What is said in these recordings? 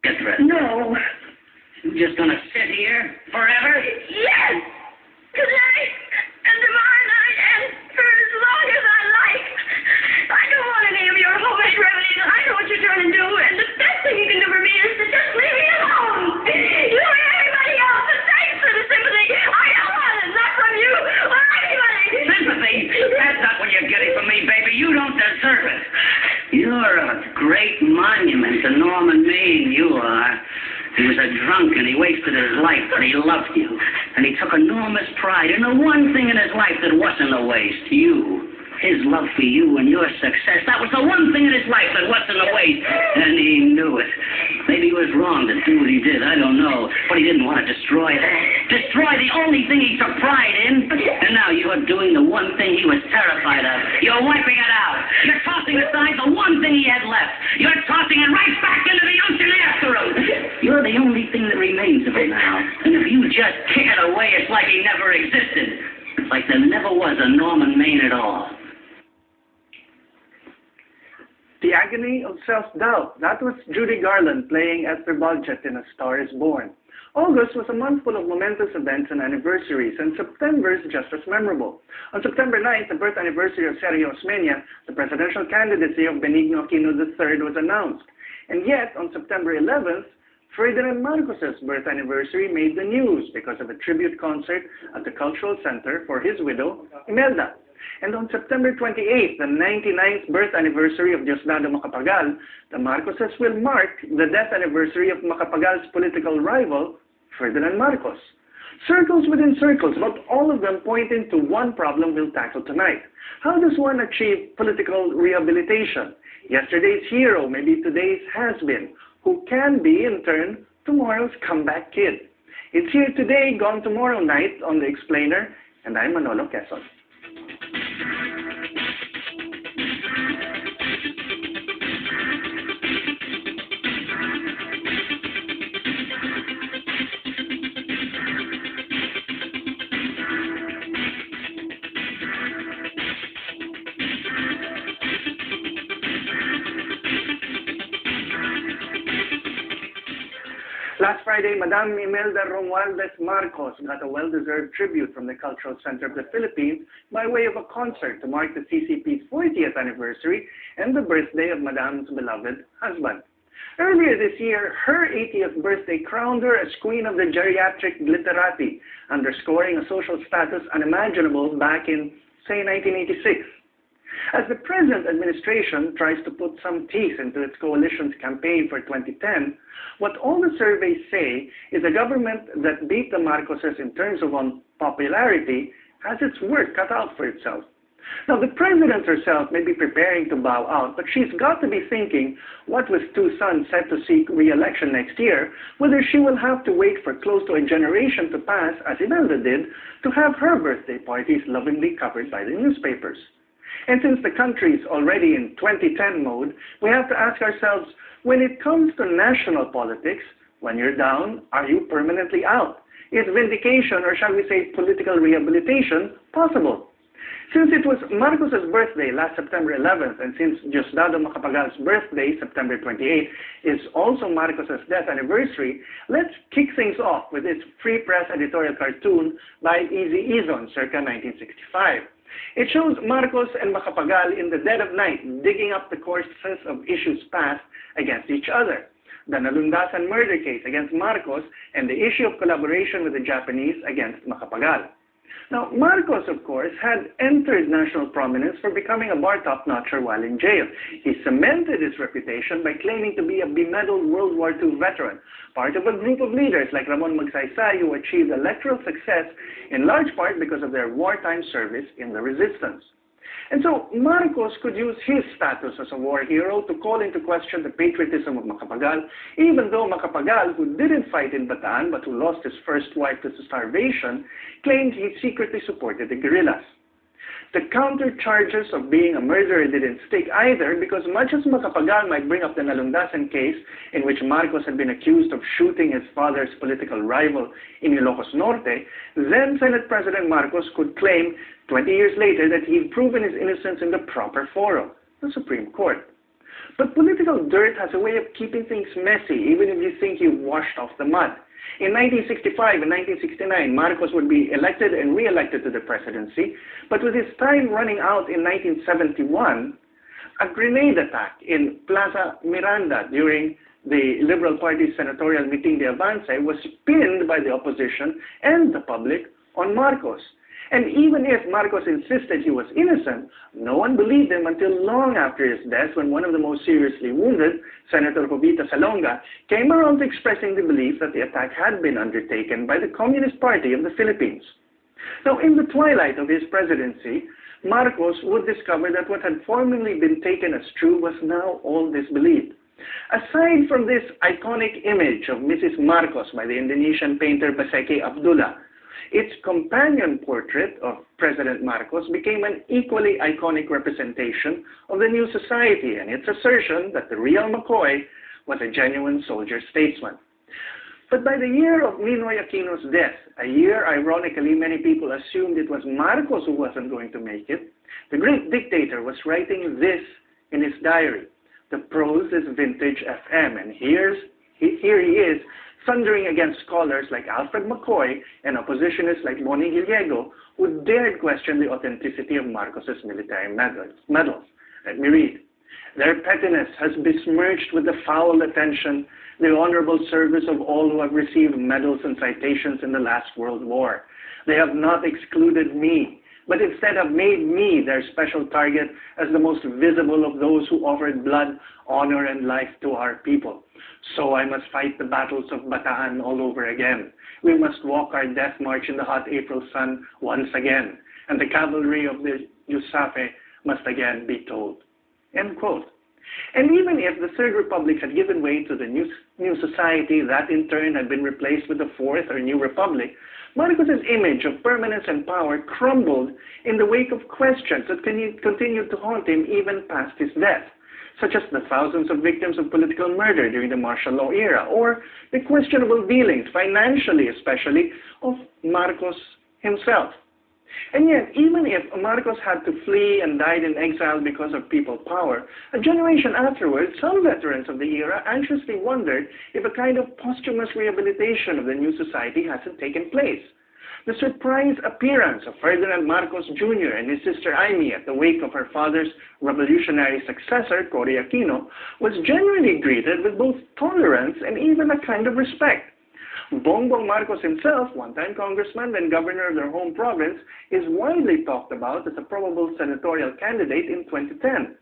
Get dressed. No. You just gonna sit here forever? Yes! Tonight, and tomorrow night, and for as long as I like. I don't want any of your homemade remedies. I know what you're trying to do, and the best thing you can do for me is to just leave me alone. You and everybody else, and thanks for the sympathy. I don't want it, not from you or anybody. Sympathy? That's not what you're getting from me, baby. You don't deserve it. You're a great monument to Norman Maine, you are. He was a drunk and he wasted his life, but he loved you. And he took enormous pride in the one thing in his life that wasn't a waste, you. His love for you and your success, that was the one thing in his life that wasn't a waste. And he knew it. Maybe he was wrong to do what he did, I don't know. But he didn't want to destroy that. Destroy the only thing he took pride in. And now you're doing the one thing he was terrified of. You're wiping it out. You're tossing aside the one thing he had left. You're tossing it right back into the ocean after him. You're the only thing that remains of him now. And if you just kick it away, it's like he never existed. It's like there never was a Norman Maine at all. The agony of self-doubt. That was Judy Garland playing Esther Balchet in A Star is Born. August was a month full of momentous events and anniversaries, and September is just as memorable. On September 9th, the birth anniversary of Sergio Osmeña, the presidential candidacy of Benigno Aquino III was announced. And yet, on September 11th, Ferdinand Marcos's birth anniversary made the news because of a tribute concert at the Cultural Center for his widow, Imelda. And on September 28th, the 99th birth anniversary of Diosdado Macapagal, the Marcoses will mark the death anniversary of Macapagal's political rival, Ferdinand Marcos. Circles within circles, but all of them pointing to one problem we'll tackle tonight. How does one achieve political rehabilitation? Yesterday's hero, maybe today's has-been, who can be, in turn, tomorrow's comeback kid. It's here today, gone tomorrow night on The Explainer, and I'm Manolo Quezon. Last Friday, Madame Imelda Romualdez Marcos got a well-deserved tribute from the Cultural Center of the Philippines by way of a concert to mark the CCP's 40th anniversary and the birthday of Madame's beloved husband. Earlier this year, her 80th birthday crowned her as Queen of the Geriatric Glitterati, underscoring a social status unimaginable back in, say, 1986. As the present administration tries to put some teeth into its coalition's campaign for 2010, what all the surveys say is a government that beat the Marcoses in terms of popularity has its work cut out for itself. Now, the president herself may be preparing to bow out, but she's got to be thinking, what with two sons set to seek re-election next year, whether she will have to wait for close to a generation to pass, as Imelda did, to have her birthday parties lovingly covered by the newspapers. And since the country is already in 2010 mode, we have to ask ourselves, when it comes to national politics, when you're down, are you permanently out? Is vindication, or shall we say political rehabilitation, possible? Since it was Marcos's birthday last September 11th, and since Diosdado Macapagal's birthday, September 28th, is also Marcos's death anniversary, let's kick things off with this Free Press editorial cartoon by Easy Izon, circa 1965. It shows Marcos and Macapagal in the dead of night digging up the courses of issues past against each other. The Nalundasan murder case against Marcos and the issue of collaboration with the Japanese against Macapagal. Now, Marcos, of course, had entered national prominence for becoming a bar top-notcher while in jail. He cemented his reputation by claiming to be a bemedaled World War II veteran, part of a group of leaders like Ramon Magsaysay who achieved electoral success in large part because of their wartime service in the resistance. And so Marcos could use his status as a war hero to call into question the patriotism of Macapagal, even though Macapagal, who didn't fight in Bataan but who lost his first wife to starvation, claimed he secretly supported the guerrillas. The counter charges of being a murderer didn't stick either, because much as Macapagal might bring up the Nalundasan case, in which Marcos had been accused of shooting his father's political rival in Ilocos Norte, then Senate President Marcos could claim 20 years later that he'd proven his innocence in the proper forum, the Supreme Court. But political dirt has a way of keeping things messy, even if you think you've washed off the mud. In 1965 and 1969, Marcos would be elected and re-elected to the presidency, but with his time running out in 1971, a grenade attack in Plaza Miranda during the Liberal Party's senatorial meeting de avance was pinned by the opposition and the public on Marcos. And even if Marcos insisted he was innocent, no one believed him until long after his death, when one of the most seriously wounded, Senator Jovita Salonga, came around to expressing the belief that the attack had been undertaken by the Communist Party of the Philippines. Now, in the twilight of his presidency, Marcos would discover that what had formerly been taken as true was now all disbelieved. Aside from this iconic image of Mrs. Marcos by the Indonesian painter Baseke Abdullah, its companion portrait of President Marcos became an equally iconic representation of the new society and its assertion that the real McCoy was a genuine soldier-statesman. But by the year of Ninoy Aquino's death, a year ironically many people assumed it was Marcos who wasn't going to make it, the great dictator was writing this in his diary. The prose is vintage FM, and here he is, thundering against scholars like Alfred McCoy and oppositionists like Bonnie Gallego, who dared question the authenticity of Marcos's military medals. Let me read. Their pettiness has besmirched with the foul attention the honorable service of all who have received medals and citations in the last World War. They have not excluded me, but instead have made me their special target as the most visible of those who offered blood, honor, and life to our people. So I must fight the battles of Bataan all over again. We must walk our death march in the hot April sun once again, and the cavalry of the Yusafe must again be told. End quote. And even if the Third Republic had given way to the new society, that in turn had been replaced with the Fourth or New Republic, Marcos's image of permanence and power crumbled in the wake of questions that continued to haunt him even past his death, such as the thousands of victims of political murder during the martial law era, or the questionable dealings, financially especially, of Marcos himself. And yet, even if Marcos had to flee and died in exile because of people power, a generation afterwards, some veterans of the era anxiously wondered if a kind of posthumous rehabilitation of the new society hasn't taken place. The surprise appearance of Ferdinand Marcos Jr. and his sister Amy at the wake of her father's revolutionary successor, Cory Aquino, was generally greeted with both tolerance and even a kind of respect. Bongbong Marcos himself, one-time congressman and governor of their home province, is widely talked about as a probable senatorial candidate in 2010.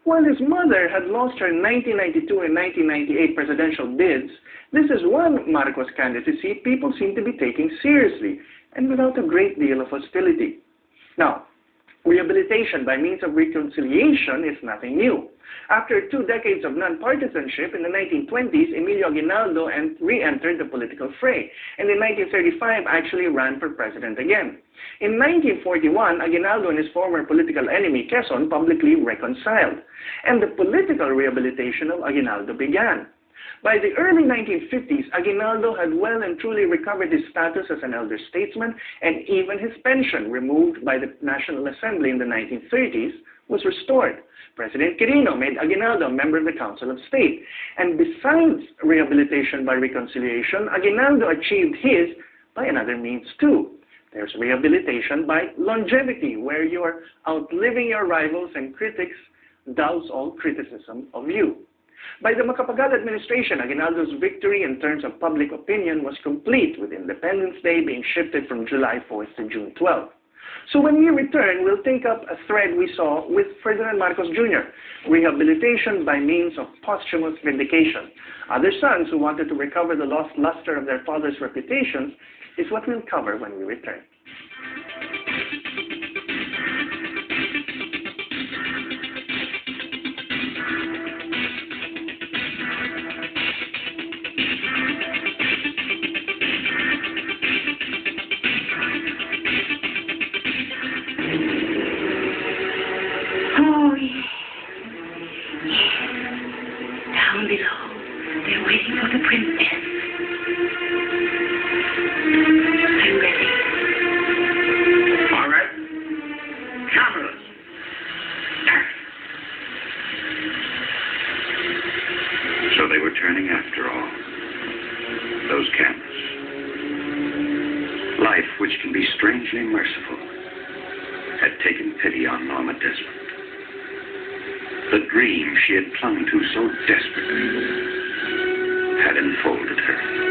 While his mother had lost her 1992 and 1998 presidential bids, this is one Marcos candidacy people seem to be taking seriously and without a great deal of hostility. Now, rehabilitation by means of reconciliation is nothing new. After 2 decades of nonpartisanship, in the 1920s, Emilio Aguinaldo re-entered the political fray, and in 1935 actually ran for president again. In 1941, Aguinaldo and his former political enemy, Quezon, publicly reconciled, and the political rehabilitation of Aguinaldo began. By the early 1950s, Aguinaldo had well and truly recovered his status as an elder statesman, and even his pension, removed by the National Assembly in the 1930s, was restored. President Quirino made Aguinaldo a member of the Council of State. And besides rehabilitation by reconciliation, Aguinaldo achieved his by another means too. There's rehabilitation by longevity, where you're outliving your rivals and critics douse all criticism of you. By the Macapagal administration, Aguinaldo's victory in terms of public opinion was complete, with Independence Day being shifted from July 4th to June 12th. So when we return, we'll take up a thread we saw with Ferdinand Marcos Jr., rehabilitation by means of posthumous vindication. Other sons who wanted to recover the lost luster of their father's reputations is what we'll cover when we return. Down below, they're waiting for the princess. I'm ready. All right. Cameras. they were turning after all. Those cameras. Life, which can be strangely merciful, had taken pity on Norma Desmond. The dream she had clung to so desperately had enfolded her.